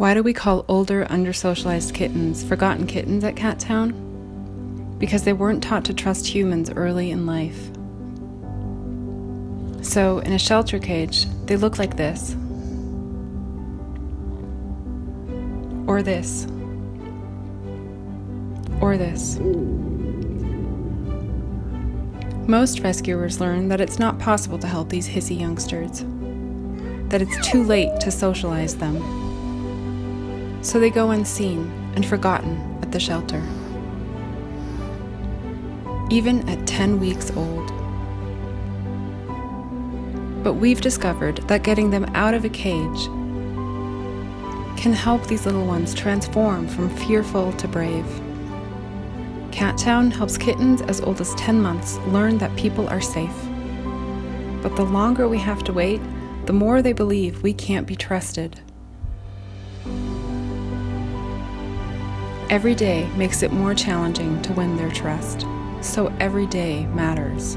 Why do we call older, under-socialized kittens forgotten kittens at Cat Town? Because they weren't taught to trust humans early in life. So, in a shelter cage, they look like this. Or this. Or this. Most rescuers learn that it's not possible to help these hissy youngsters, that it's too late to socialize them. So they go unseen and forgotten at the shelter. Even at 10 weeks old. But we've discovered that getting them out of a cage can help these little ones transform from fearful to brave. Cat Town helps kittens as old as 10 months learn that people are safe. But the longer we have to wait, the more they believe we can't be trusted. Every day makes it more challenging to win their trust, so every day matters.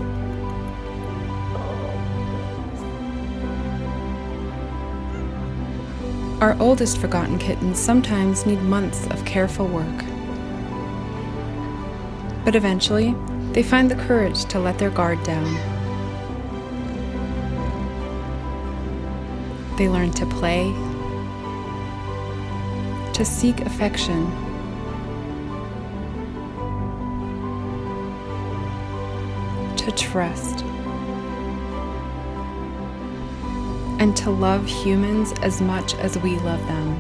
Our oldest forgotten kittens sometimes need months of careful work. But eventually, they find the courage to let their guard down. They learn to play, to seek affection, to trust, and to love humans as much as we love them.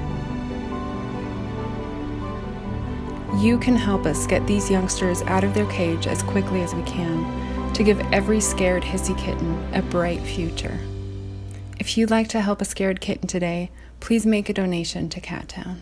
You can help us get these youngsters out of their cage as quickly as we can to give every scared hissy kitten a bright future. If you'd like to help a scared kitten today, please make a donation to Cat Town.